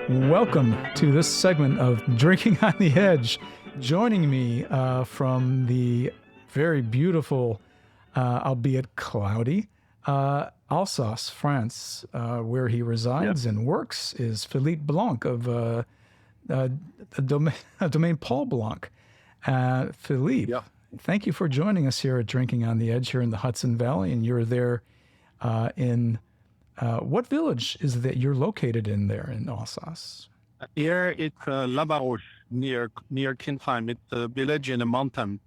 Welcome to this segment of Drinking on the Edge. Joining me from the very beautiful, albeit cloudy, Alsace, France, where he resides and works, is Philippe Blanck of Domaine Paul Blanck. Philippe, thank you for joining us here at Drinking on the Edge here in the Hudson Valley, and you're there in... what village is that you're located in there in Alsace? Here it's La Barouche, near Kintheim. It's a village in a mountain.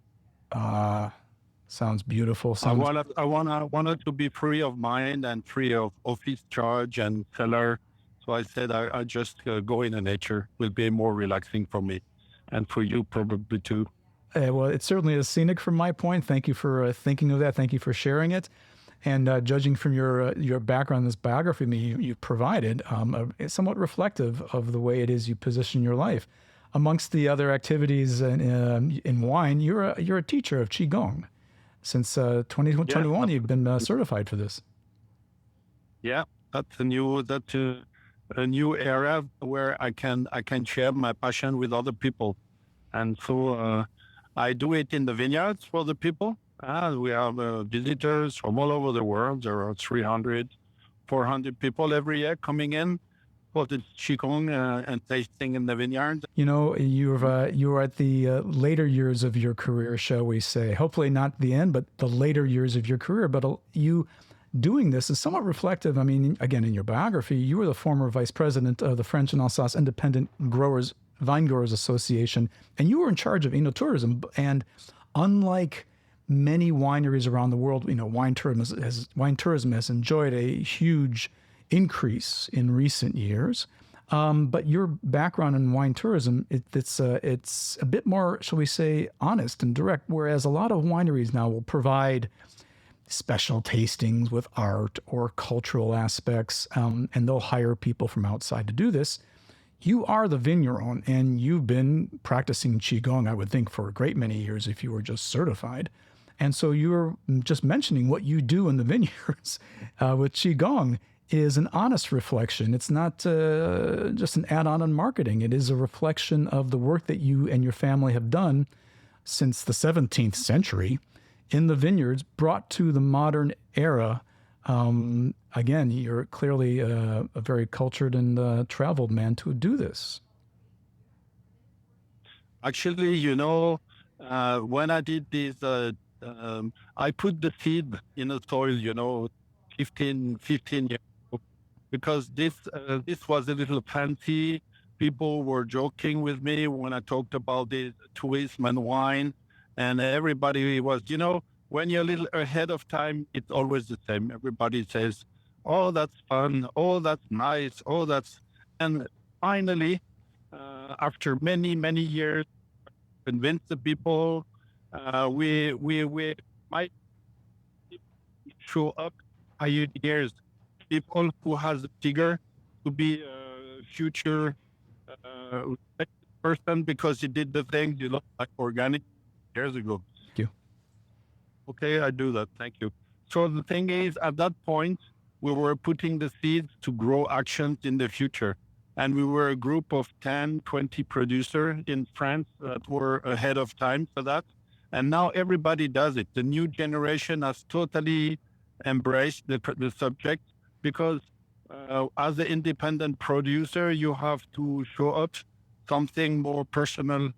Sounds beautiful. I wanted to be free of mind and free of office charge and cellar. So I said I just go in the nature. Will be more relaxing for me, and for you probably too. Well, it certainly is scenic from my point. Thank you for thinking of that. Thank you for sharing it. And judging from your background, this biography you provided, it's somewhat reflective of the way it is you position your life. Amongst the other activities in wine, you're a teacher of Qigong. Since 2021, you've been certified for this. Yeah, that's a new area where I can share my passion with other people, and so I do it in the vineyards for the people. We have visitors from all over the world. There are 300, 400 people every year coming in for the Qigong and tasting in the vineyard. You know, you're at the later years of your career, shall we say. Hopefully not the end, but the later years of your career. But you doing this is somewhat reflective. I mean, again, in your biography, you were the former vice president of the French and Alsace Independent Vine Growers Association, and you were in charge of enotourism. And unlike many wineries around the world, you know, wine tourism has enjoyed a huge increase in recent years. But your background in wine tourism, it's a bit more, shall we say, honest and direct, whereas a lot of wineries now will provide special tastings with art or cultural aspects, and they'll hire people from outside to do this. You are the vigneron, and you've been practicing Qigong, I would think, for a great many years if you were just certified. And so you're just mentioning what you do in the vineyards with Qigong is an honest reflection. It's not just an add-on on marketing. It is a reflection of the work that you and your family have done since the 17th century in the vineyards, brought to the modern era. Again, you're clearly a very cultured and traveled man to do this. Actually, you know, when I did this, I put the seed in the soil, you know, 15 years ago, because this was a little fancy. People were joking with me when I talked about the tourism and wine, and everybody was, you know, when you're a little ahead of time, it's always the same. Everybody says, oh, that's fun. Oh, that's nice. Oh, that's... And finally, after many, many years, convince the people, we might show up pioneers, people who has a figure to be a future person because he did the things, you know, like organic years ago. Thank you. Okay, I do that. Thank you. So the thing is, at that point, we were putting the seeds to grow actions in the future. And we were a group of 10, 20 producers in France that were ahead of time for that. And now everybody does it. The new generation has totally embraced the subject because as an independent producer, you have to show up something more personal.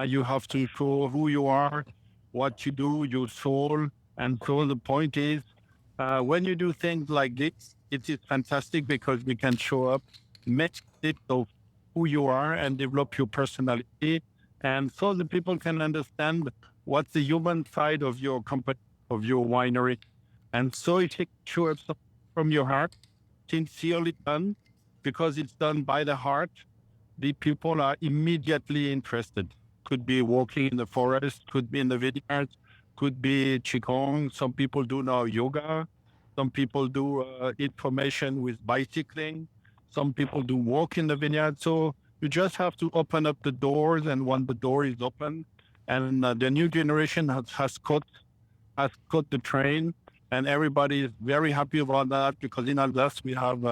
You have to show who you are, what you do, your soul. And so the point is, when you do things like this, it is fantastic because we can show up, make it of who you are and develop your personality. And so the people can understand what's the human side of your company, of your winery. And so it shows up from your heart, sincerely done, because it's done by the heart. The people are immediately interested. Could be walking in the forest, could be in the vineyards, could be Qigong. Some people do now yoga. Some people do information with bicycling. Some people do walk in the vineyard. So you just have to open up the doors, and when the door is open, and the new generation has caught the train, and everybody is very happy about that because in Alsace we have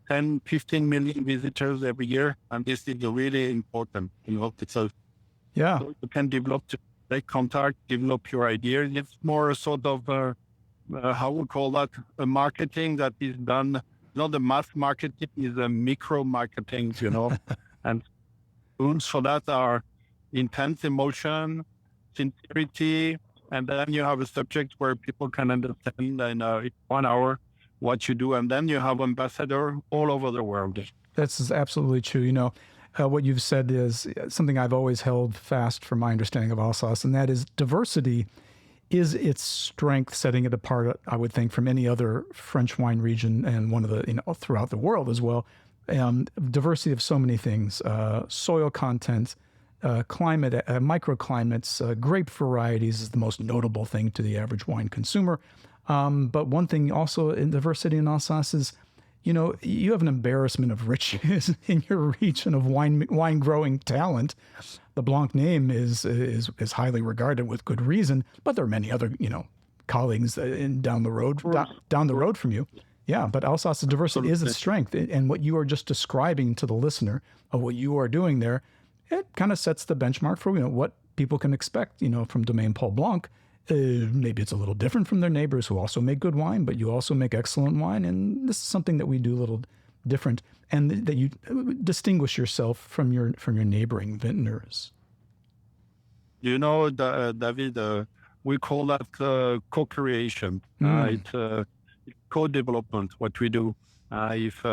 10, 15 million visitors every year. And this is really important. So Yeah. you can develop to make contact, develop your idea. It's more a sort of, how we call that, a marketing that is done, not the mass marketing, is a micro marketing, and tools for that are intense emotion, sincerity, and then you have a subject where people can understand in 1 hour what you do, and then you have ambassador all over the world. That's absolutely true. What you've said is something I've always held fast from my understanding of Alsace, and that is diversity is its strength, setting it apart, I would think, from any other French wine region and one of the, throughout the world as well. Diversity of so many things, soil content, climate, microclimates, grape varieties is the most notable thing to the average wine consumer. But one thing also in diversity in Alsace is, you have an embarrassment of riches in your region of wine growing talent. The Blanck name is highly regarded with good reason, but there are many other colleagues down the road from you. Yeah, but Alsace's diversity is its strength, and what you are just describing to the listener of what you are doing there, it kind of sets the benchmark for what people can expect from Domaine Paul Blanck. Maybe it's a little different from their neighbors who also make good wine, but you also make excellent wine. And this is something that we do a little different, and that you distinguish yourself from your neighboring vintners. David, we call that co-creation. It's co-development, what we do. If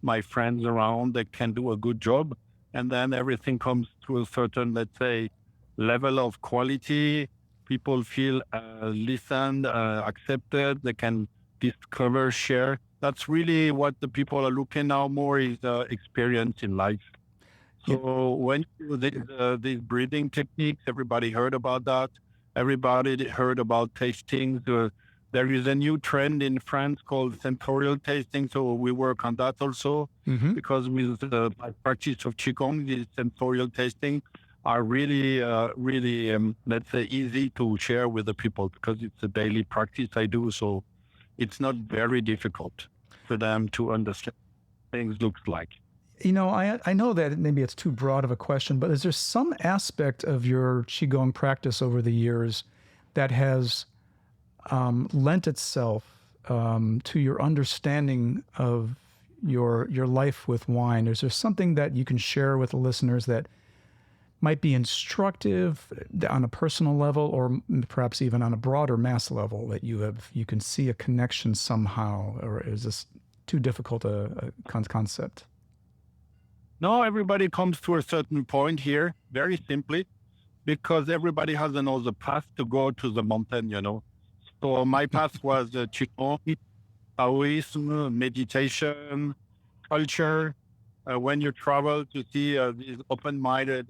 my friends around, they can do a good job, and then everything comes to a certain, let's say, level of quality. People feel listened, accepted. They can discover, share. That's really what the people are looking now more is experience in life. So when you do these breeding techniques, everybody heard about that. Everybody heard about tastings. There is a new trend in France called sensorial tasting. So we work on that also, because with the practice of Qigong, the sensorial tasting are really, let's say, easy to share with the people because it's a daily practice I do. So it's not very difficult for them to understand what things looks like. I know that maybe it's too broad of a question, but is there some aspect of your Qigong practice over the years that has lent itself to your understanding of your life with wine? Is there something that you can share with the listeners that might be instructive on a personal level, or perhaps even on a broader mass level, that you can see a connection somehow, or is this too difficult a concept? No, everybody comes to a certain point here, very simply, because everybody has another path to go to the mountain, So my path was Qigong, Taoism, meditation, culture. When you travel to see these open-minded.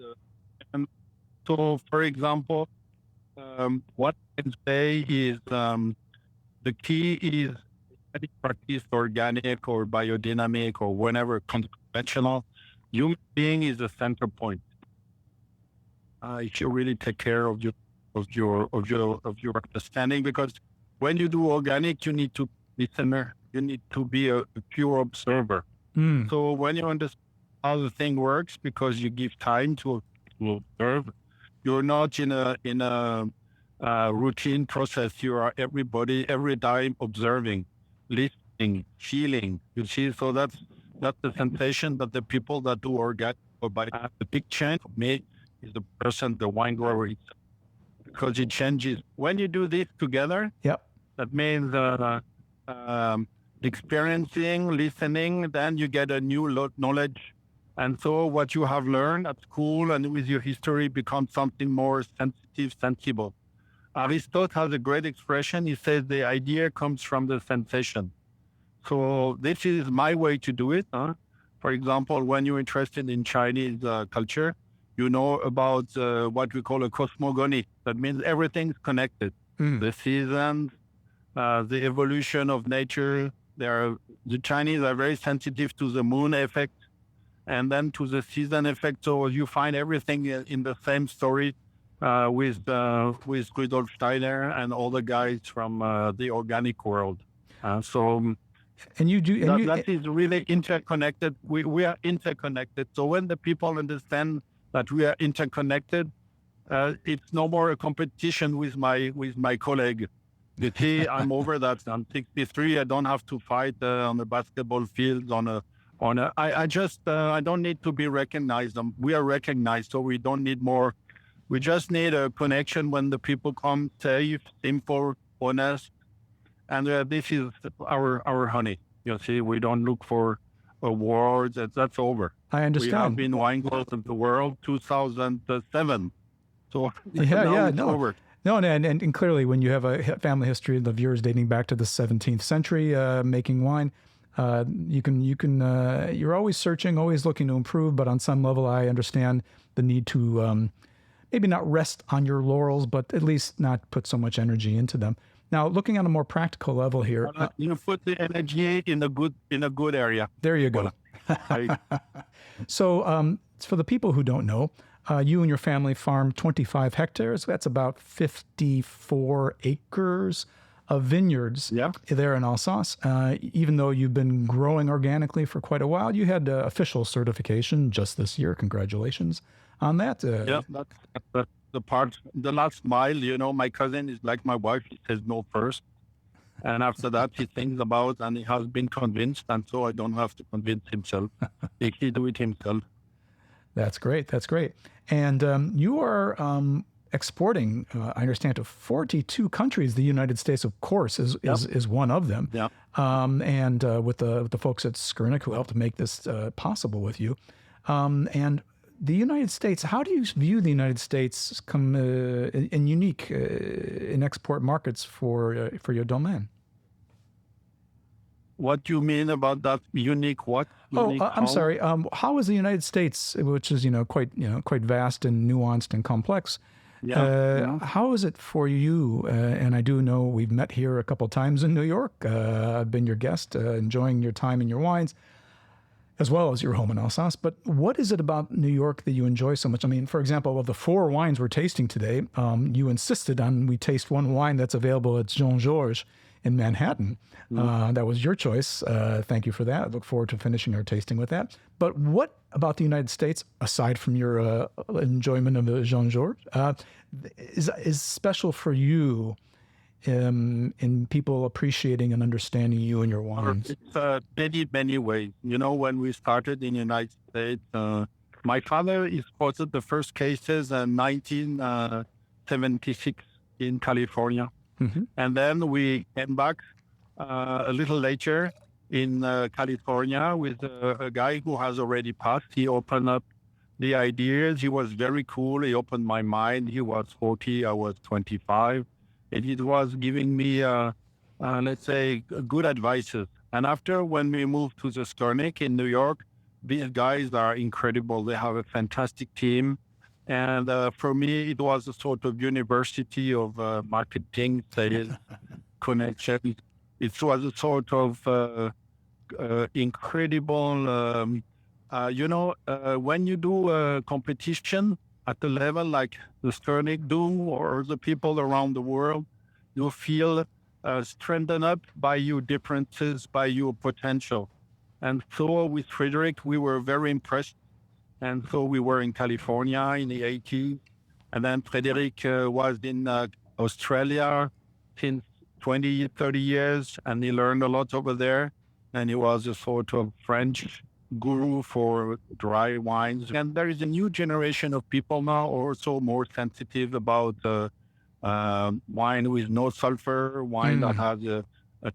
So, for example, what I can say is the key is any practice, organic or biodynamic or whenever conventional. Human being is the center point. If you really take care of your understanding, because when you do organic, you need to be listener. You need to be a pure observer. So when you understand how the thing works, because you give time to observe, you're not in a routine process. You are every time observing, listening, feeling. You see, so that's the sensation that the people that do organic or by the big change for me is the person, the wine grower, because it changes when you do this together. Yep. That means experiencing, listening. Then you get a new knowledge. And so what you have learned at school and with your history becomes something more sensitive, sensible. Aristotle has a great expression. He says the idea comes from the sensation. So this is my way to do it. For example, when you're interested in Chinese culture, you know about what we call a cosmogony. That means everything's connected. The seasons, the evolution of nature. The Chinese are very sensitive to the moon effect, and then to the season effect. So you find everything in the same story with Rudolf Steiner and all the guys from the organic world. So And you do, and That is really interconnected. We are interconnected. So when the people understand that we are interconnected, it's no more a competition with my colleague. You see, I'm over that. I'm 63. I don't have to fight on the basketball field. I don't need to be recognized. We are recognized, so we don't need more. We just need a connection when the people come, safe, simple, honest, and this is our honey. You see, we don't look for awards. That's over. I understand. We have been wine growers of the world 2007. So yeah, it's over. No, and clearly, when you have a family history of yours dating back to the 17th century, making wine, you're always searching, always looking to improve. But on some level, I understand the need to maybe not rest on your laurels, but at least not put so much energy into them. Now, looking on a more practical level here, you put the energy in a good area. There you go. So, for the people who don't know, you and your family farm 25 hectares. That's about 54 acres of vineyards there in Alsace. Even though you've been growing organically for quite a while, you had official certification just this year. Congratulations on that. That's the part, the last mile. You know, my cousin is like my wife. He says no first. And after that, he thinks about, and he has been convinced. And so I don't have to convince himself. He can do it himself. That's great. That's great. And you are exporting, I understand, to 42 countries. The United States, of course, is one of them. Yeah. And with the folks at Skurnik who helped make this possible with you. And the United States, how do you view the United States in unique in export markets for your domain? What do you mean about that unique? What? I'm sorry. How is the United States, which is quite vast and nuanced and complex? How is it for you? And I do know we've met here a couple of times in New York. I've been your guest, enjoying your time and your wines, as well as your home in Alsace. But what is it about New York that you enjoy so much? I mean, for example, of the 4 wines we're tasting today, you insisted on we taste one wine that's available at Jean-Georges in Manhattan. That was your choice. Thank you for that. I look forward to finishing our tasting with that. But what about the United States, aside from your enjoyment of Jean-Georges, is special for you in people appreciating and understanding you and your wines? It's many ways. You know, when we started in the United States, my father exported the first cases in 1976 in California. Mm-hmm. And then we came back a little later in California with a guy who has already passed. He opened up the ideas. He was very cool. He opened my mind. He was 40, I was 25. And it was giving me, let's say, good advices. And after, when we moved to the Skurnik in New York, these guys are incredible. They have a fantastic team. And for me, it was a sort of university of marketing, sales, connection. It was a sort of incredible, when you do a competition at the level like the Skurnik do, or the people around the world, you feel strengthened up by your differences, by your potential. And so with Frederick, we were very impressed. And so we were in California in the 80s. And then Frederick was in Australia since 20, 30 years, and he learned a lot over there. And he was a sort of French guru for dry wines. And there is a new generation of people now also more sensitive about wine with no sulfur, wine that has a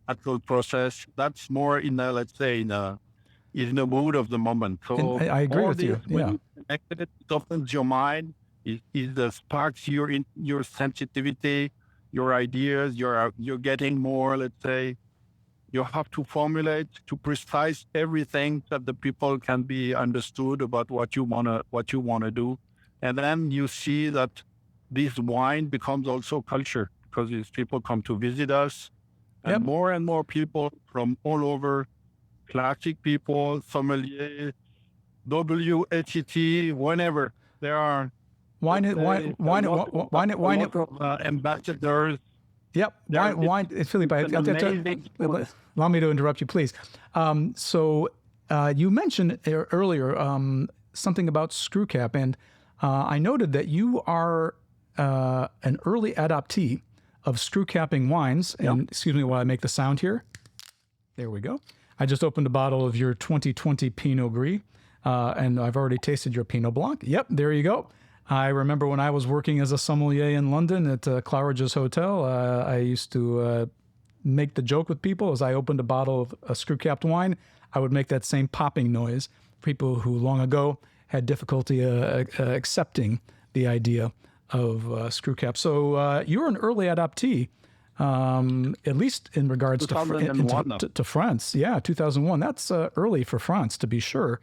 natural process. That's more in the, let's say, in the mood of the moment. So I agree with you. When you connect it opens your mind. It sparks your sensitivity, your ideas. You're getting more, let's say, you have to formulate to precise everything that the people can be understood about what you wanna do. And then you see that this wine becomes also culture, because these people come to visit us, and more people from all over, classic people, sommelier, WHET, whenever there are wine ambassadors. Yep. Wine, Philippe, allow me to interrupt you, please. So you mentioned earlier something about screw cap, and I noted that you are an early adoptee of screw capping wines. And excuse me while I make the sound here. There we go. I just opened a bottle of your 2020 Pinot Gris, and I've already tasted your Pinot Blanc. Yep, there you go. I remember when I was working as a sommelier in London at Claridge's Hotel, I used to make the joke with people as I opened a bottle of a screw-capped wine, I would make that same popping noise. People who long ago had difficulty accepting the idea of screw cap. So you're an early adoptee, at least in regards to France. Yeah, 2001. That's early for France, to be sure,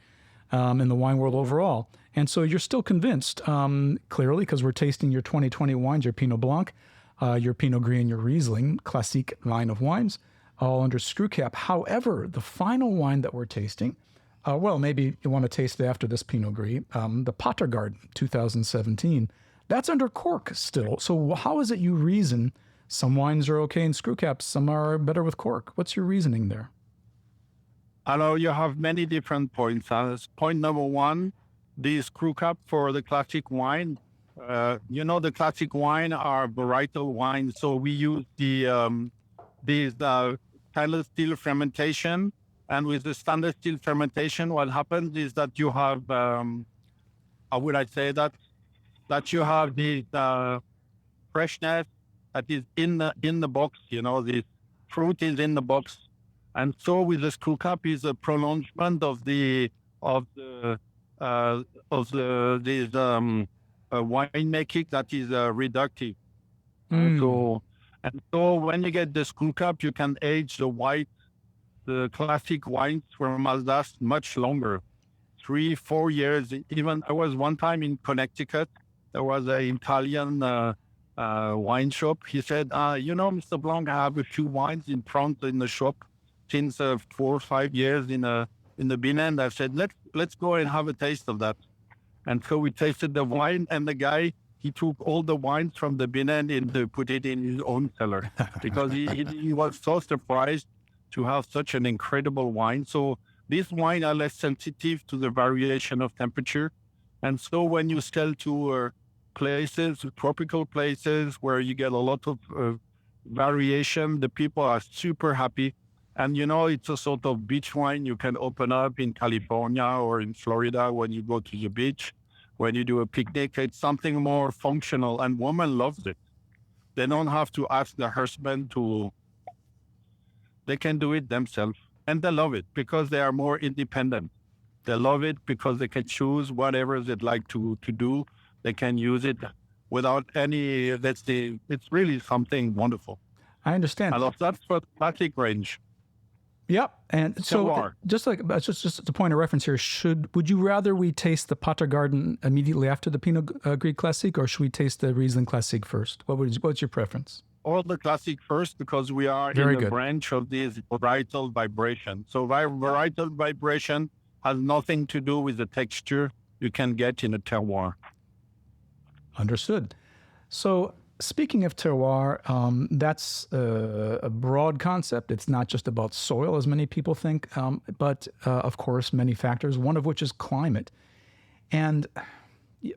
in the wine world overall. And so you're still convinced, clearly, because we're tasting your 2020 wines, your Pinot Blanc, your Pinot Gris, and your Riesling, Classique line of wines, all under screw cap. However, the final wine that we're tasting, well, maybe you want to taste it after this Pinot Gris, the Pottergarden 2017, that's under cork still. So how is it you reason some wines are okay in screw caps, some are better with cork? What's your reasoning there? I know you have many different points. Point number one, the screw cap for the classic wine. The classic wine are varietal wines. So we use these stainless steel fermentation. And with the standard steel fermentation, what happens is that you have, how would I say that you have this freshness that is in the box. The fruit is in the box. And so with the screw cap is a prolongement of this winemaking that is reductive. And so when you get the screw cap, you can age the classic wines from Alsace much longer, 3-4 years. Even I was one time in Connecticut. There was an Italian wine shop. He said, Mr. Blanck, I have a few wines in front in the shop since 4 or 5 years in the bin end. I said, let's go and have a taste of that. And so we tasted the wine, and the guy, he took all the wines from the bin end and put it in his own cellar because he was so surprised to have such an incredible wine. So these wines are less sensitive to the variation of temperature. And so when you sell to places, tropical places where you get a lot of variation, the people are super happy. And, it's a sort of beach wine you can open up in California or in Florida when you go to the beach, when you do a picnic. It's something more functional, and women love it. They don't have to ask their husband they can do it themselves. And they love it because they are more independent. They love it because they can choose whatever they'd like to do. They can use it without any, it's really something wonderful. I understand. That's for the classic range. Yep. And so just a point of reference here, would you rather we taste the Pottergarden immediately after the Pinot Gris Classique, or should we taste the Riesling Classique first? What's your preference? Or the classic first, because we are in the branch of this varietal vibration. So varietal vibration has nothing to do with the texture you can get in a terroir. Understood. So speaking of terroir, that's a broad concept. It's not just about soil, as many people think, but of course, many factors, one of which is climate. And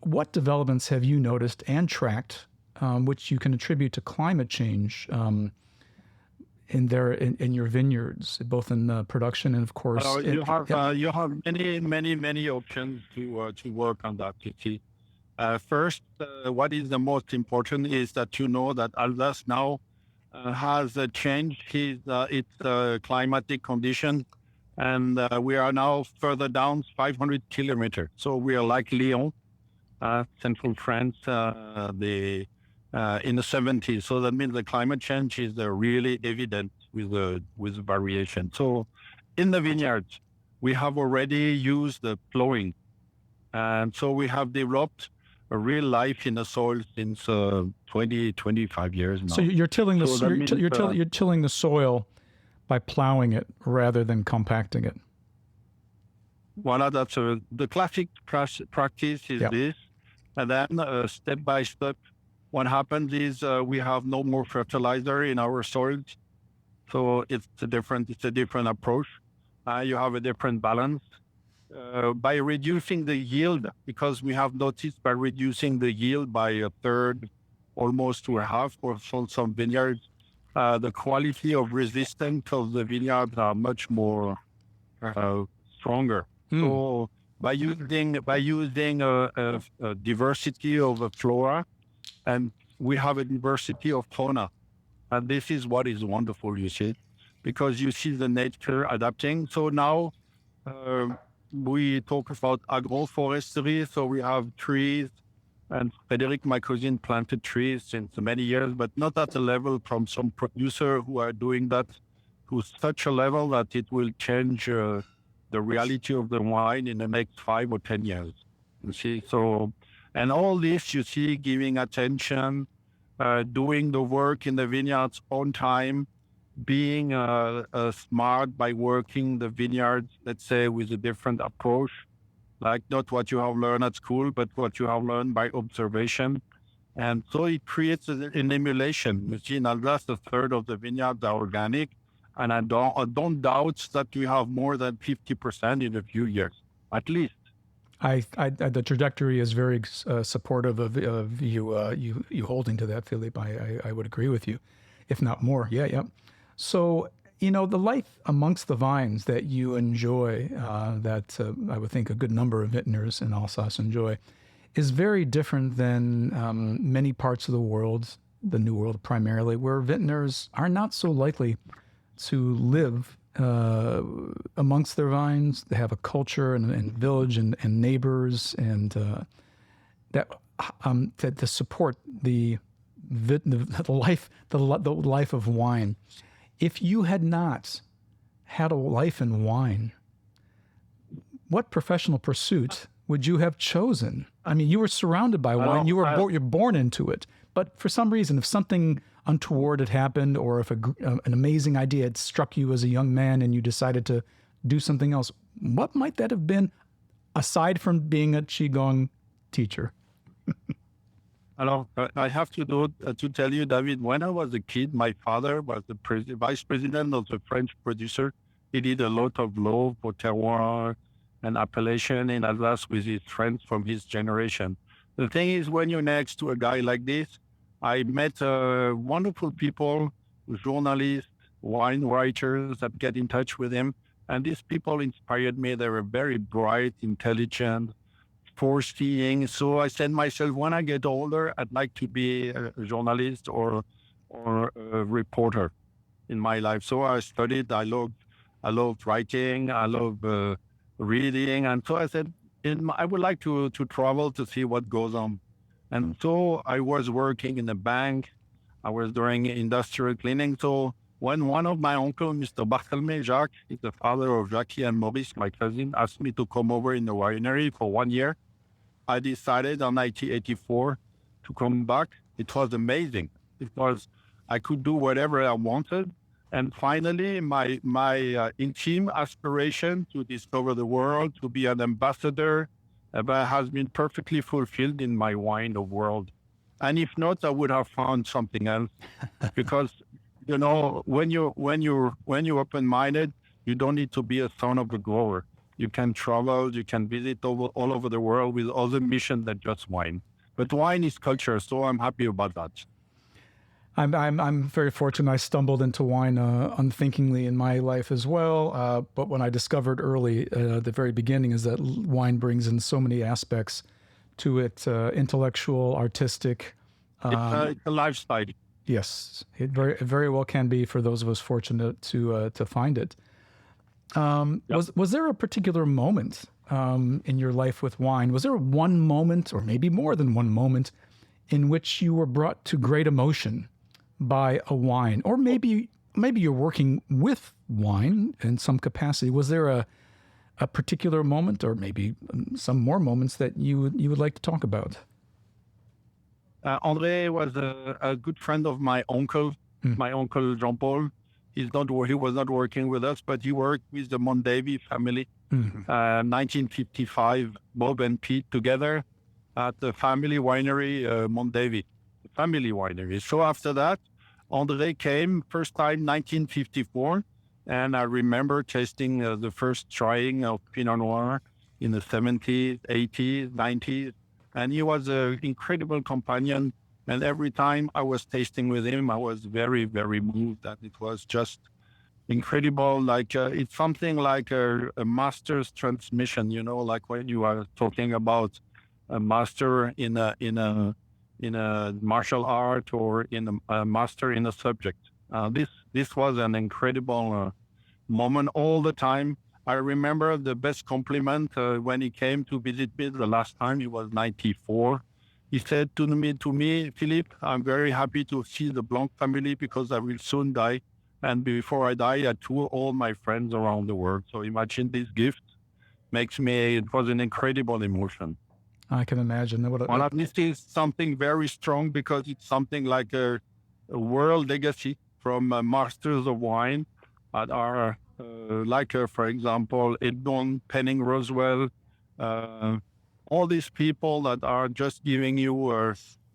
what developments have you noticed and tracked which you can attribute to climate change in your vineyards, both in production and, of course, you have many options to work on that. You see, first, what is the most important is that that Alsace now has changed its climatic condition, and we are now further down 500 kilometers. So we are like Lyon, central France, in the 70s. So that means the climate change is really evident with variation. So in the vineyards, we have already used the ploughing. And so we have developed a real life in the soil since 25 years now. So you're tilling you're tilling the soil by plowing it rather than compacting it. Voilà, that's the classic practice is this. And then step by step, what happens is we have no more fertilizer in our soil. So it's a different approach. You have a different balance. By reducing the yield, because we have noticed by reducing the yield by a third, almost to a half for some vineyards, the quality of resistance of the vineyards are much more stronger. So by using a diversity of the flora, and we have a diversity of fauna, and this is what is wonderful, you see, because you see the nature adapting. So now we talk about agroforestry. So we have trees, and Frédéric, my cousin, planted trees since many years, but not at a level from some producer who are doing that to such a level that it will change the reality of the wine in the next 5 or 10 years. You see, so, and all this, you see, giving attention, doing the work in the vineyards on time, being smart by working the vineyards, let's say, with a different approach, like not what you have learned at school, but what you have learned by observation. And so it creates an emulation. You see, in Alsace, a third of the vineyards are organic, and I don't doubt that we have more than 50% in a few years, at least. The trajectory is very supportive of you holding to that, Philippe. I would agree with you, if not more. Yeah. So, the life amongst the vines that you enjoy, that I would think a good number of vintners in Alsace enjoy, is very different than many parts of the world, the New World primarily, where vintners are not so likely to live amongst their vines. They have a culture and village and neighbors, and that to support the life of wine. If you had not had a life in wine, what professional pursuit would you have chosen? I mean, you were surrounded by wine. You're born into it. But for some reason, if something untoward had happened, or if an amazing idea had struck you as a young man and you decided to do something else, what might that have been, aside from being a Qigong teacher? Alors, I have to tell you, David, when I was a kid, my father was the vice president of the French producer. He did a lot of law for terroir and appellation in Alsace with his friends from his generation. The thing is, when you're next to a guy like this, I met wonderful people, journalists, wine writers that get in touch with him. And these people inspired me. They were very bright, intelligent, foreseeing. So I said myself, when I get older, I'd like to be a journalist or a reporter in my life. So I studied. I loved writing. I love reading. And so I said, I would like to travel to see what goes on. And so I was working in a bank. I was doing industrial cleaning. So when one of my uncles, Mr. Barthelme Jacques, is the father of Jackie and Maurice, my cousin, asked me to come over in the winery for 1 year, I decided in 1984 to come back. It was amazing because I could do whatever I wanted. And finally, my intimate aspiration to discover the world, to be an ambassador, has been perfectly fulfilled in my wine world. And if not, I would have found something else. Because, when you're open-minded, you don't need to be a son of a grower. You can travel, you can visit all over the world with other missions than just wine. But wine is culture, so I'm happy about that. I'm very fortunate. I stumbled into wine unthinkingly in my life as well. But when I discovered early, at the very beginning, is that wine brings in so many aspects to it, intellectual, artistic. It's a lifestyle. Yes, it very well can be for those of us fortunate to find it. Yep. Was there a particular moment in your life with wine? Was there one moment, or maybe more than one moment, in which you were brought to great emotion by a wine, or maybe you're working with wine in some capacity? Was there a particular moment, or maybe some more moments that you would like to talk about? André was a good friend of my uncle, my uncle Jean-Paul. He was not working with us, but he worked with the Mondevie family. 1955, Bob and Pete together at the family winery Mondevie. The family winery. So after that, André came first time 1954, and I remember tasting the first trying of Pinot Noir in the 70s, 80s, 90s, and he was an incredible companion. And every time I was tasting with him, I was very, very moved that it was just incredible. Like it's something like a master's transmission, like when you are talking about a master in a martial art or in a master in a subject. This was an incredible moment all the time. I remember the best compliment when he came to visit me the last time. He was 94. He said to me, Philippe, I'm very happy to see the Blanck family because I will soon die. And before I die, I tour all my friends around the world. So imagine this gift it was an incredible emotion. I can imagine. Well, this is something very strong because it's something like a world legacy from masters of wine that are for example, Edmond Penning Roswell, all these people that are just giving you,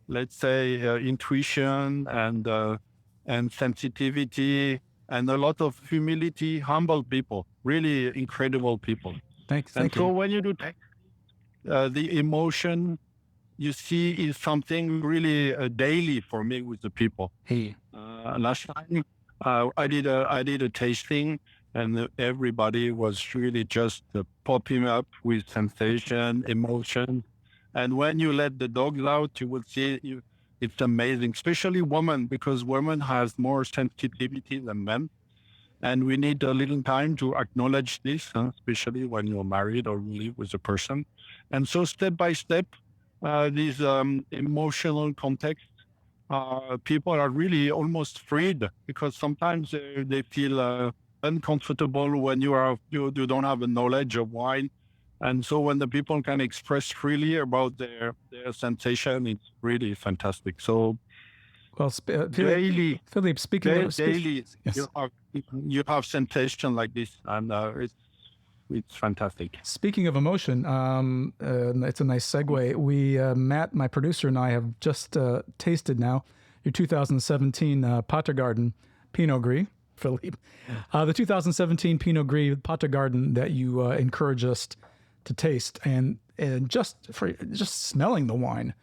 let's say, intuition and sensitivity and a lot of humility, humble people, really incredible people. Thank so you. when you do the emotion you see is something really daily for me with the people. Hey, last time I did a tasting, and everybody was really just popping up with sensation, emotion. And when you let the dogs out, you will see it's amazing, especially women, because women have more sensitivity than men. And we need a little time to acknowledge this, especially when you're married or you live with a person. And so step by step, these emotional context, people are really almost freed because sometimes they feel uncomfortable when you don't have a knowledge of wine. And so when the people can express freely about their sensation, it's really fantastic. So well, Philippe, speaking of daily, yes. you have sensation like this, and it's fantastic. Speaking of emotion, it's a nice segue. We, Matt, my producer, and I have just tasted now your 2017 Patergarden Pinot Gris, Philippe. The 2017 Pinot Gris Patergarden that you encourage us to taste, and just smelling the wine,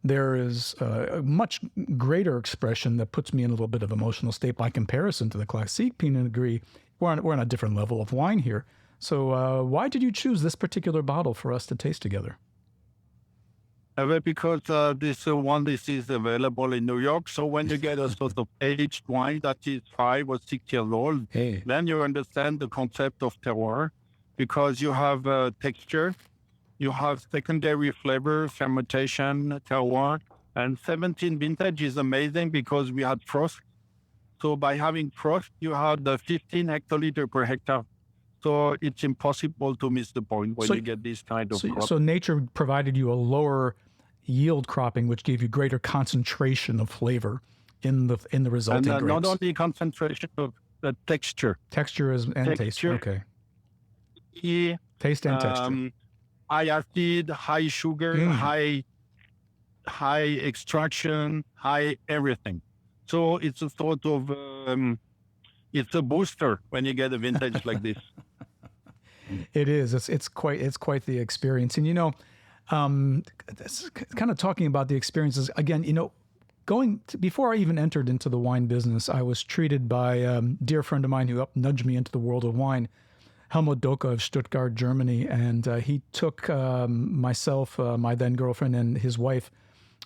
there is a much greater expression that puts me in a little bit of emotional state by comparison to the Classique Pinot Gris. We're on a different level of wine here. So why did you choose this particular bottle for us to taste together? Because this is available in New York. So when you get a sort of aged wine that is 5 or 6 years old, then you understand the concept of terroir, because you have texture, you have secondary flavor, fermentation, terroir, and 17 vintage is amazing because we had frost. So by having frost, you have the 15 hectoliter per hectare. So it's impossible to miss the point when you get this kind of crop. So nature provided you a lower yield cropping, which gave you greater concentration of flavor in the resulting grapes. Not only concentration of the texture. Texture and taste. Okay. Taste and texture. High acid, high sugar, high extraction, high everything. So it's a sort of it's a booster when you get a vintage like this. It is. It's quite the experience. And kind of talking about the experiences again. Before I even entered into the wine business, I was treated by a dear friend of mine who helped nudge me into the world of wine, Helmut Doka of Stuttgart, Germany, and he took myself, my then girlfriend, and his wife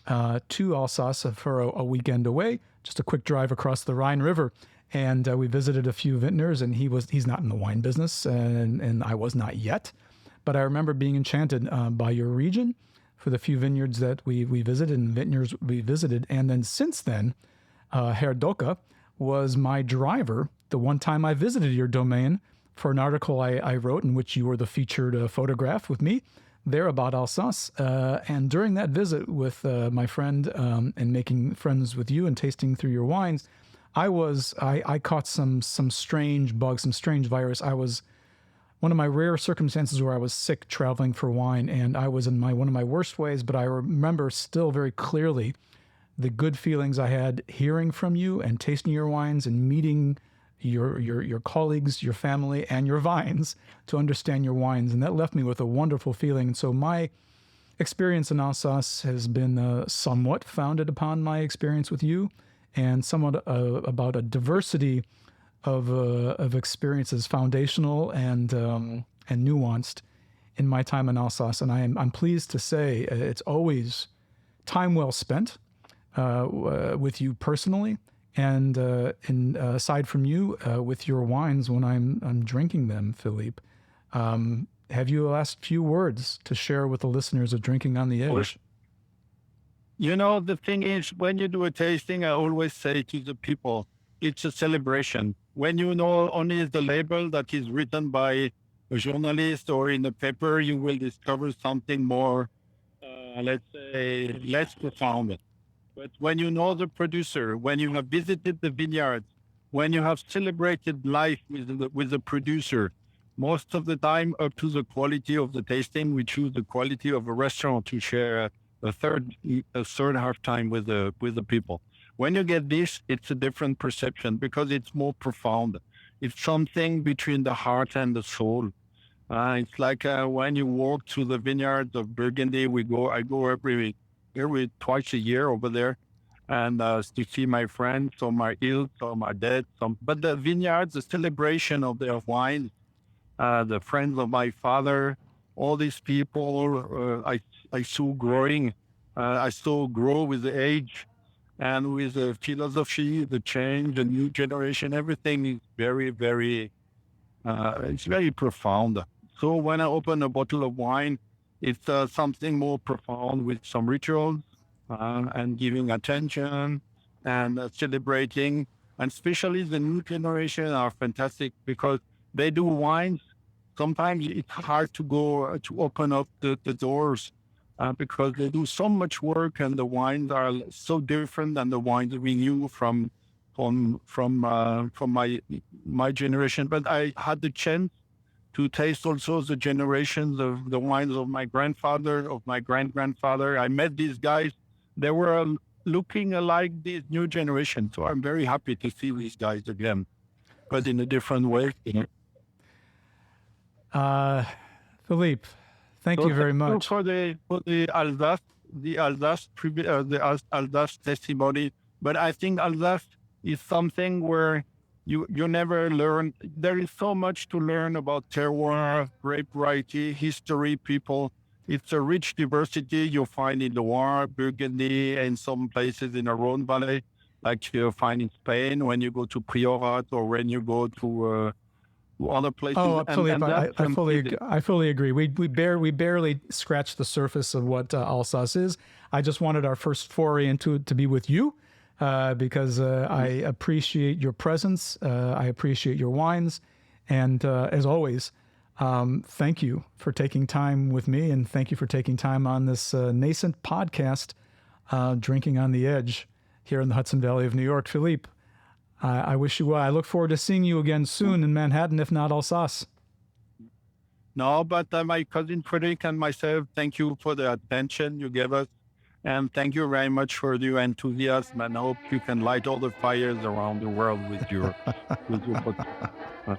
to Alsace for a weekend away, just a quick drive across the Rhine River. And we visited a few vintners, and he's not in the wine business, and I was not yet. But I remember being enchanted by your region for the few vineyards that we visited and vintners we visited. And then since then, Herr Doka was my driver the one time I visited your domain for an article I wrote in which you were the featured photograph with me there about Alsace. And during that visit with my friend and making friends with you and tasting through your wines, I caught some strange bug, some strange virus. I was one of my rare circumstances where I was sick traveling for wine, and I was in one of my worst ways, but I remember still very clearly the good feelings I had hearing from you and tasting your wines and meeting your colleagues, your family, and your vines to understand your wines. And that left me with a wonderful feeling. And so my experience in Alsace has been somewhat founded upon my experience with you, and somewhat about a diversity of experiences, foundational and nuanced, in my time in Alsace. And I'm pleased to say it's always time well spent with you personally, and aside from you, with your wines when I'm drinking them, Philippe. Have you a last few words to share with the listeners of Drinking on the Edge? You know, the thing is, when you do a tasting, I always say to the people, it's a celebration. When you know only the label that is written by a journalist or in a paper, you will discover something more, let's say, less profound. But when you know the producer, when you have visited the vineyard, when you have celebrated life with the producer, most of the time, up to the quality of the tasting, we choose the quality of a restaurant to share a third half time with the people. When you get this, it's a different perception because it's more profound. It's something between the heart and the soul. It's like when you walk to the vineyards of Burgundy, I go every twice a year over there, and to see my friends or my ills or my dead. But the vineyards, the celebration of their wine, the friends of my father, all these people I saw growing. I saw grow with the age and with the philosophy, the change, the new generation. Everything is very, very, it's very profound. So when I open a bottle of wine, it's something more profound with some rituals and giving attention and celebrating. And especially the new generation are fantastic because they do wines. Sometimes it's hard to go to open up the doors because they do so much work, and the wines are so different than the wines we knew from my generation. But I had the chance to taste also the generations of the wines of my grandfather, of my grandfather. I met these guys; they were looking like this new generation. So I'm very happy to see these guys again, but in a different way. Philippe, thank you very much for the Alsace testimony. But I think Alsace is something where you never learn. There is so much to learn about terroir, grape variety, history, people. It's a rich diversity you find in Loire, Burgundy, and some places in the Rhone Valley, like you find in Spain when you go to Priorat or when you go to other places. Oh, Philippe, I fully agree. We barely scratched the surface of what Alsace is. I just wanted our first foray into it to be with you because I appreciate your presence. I appreciate your wines. And as always, thank you for taking time with me, and thank you for taking time on this nascent podcast, Drinking on the Edge, here in the Hudson Valley of New York. Philippe, I wish you well. I look forward to seeing you again soon in Manhattan, if not Alsace. No, but my cousin Frederick and myself, thank you for the attention you gave us. And thank you very much for your enthusiasm, and I hope you can light all the fires around the world with your podcast.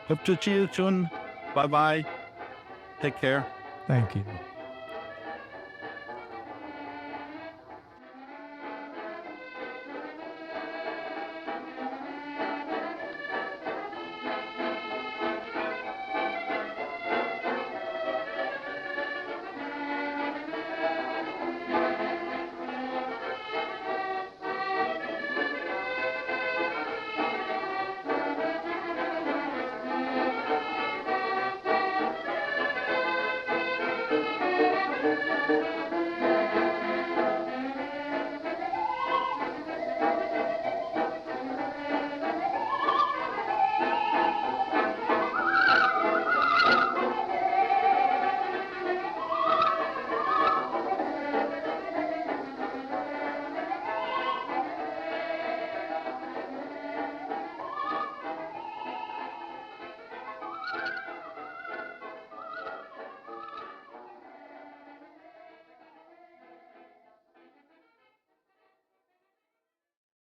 Hope to see you soon. Bye-bye. Take care. Thank you.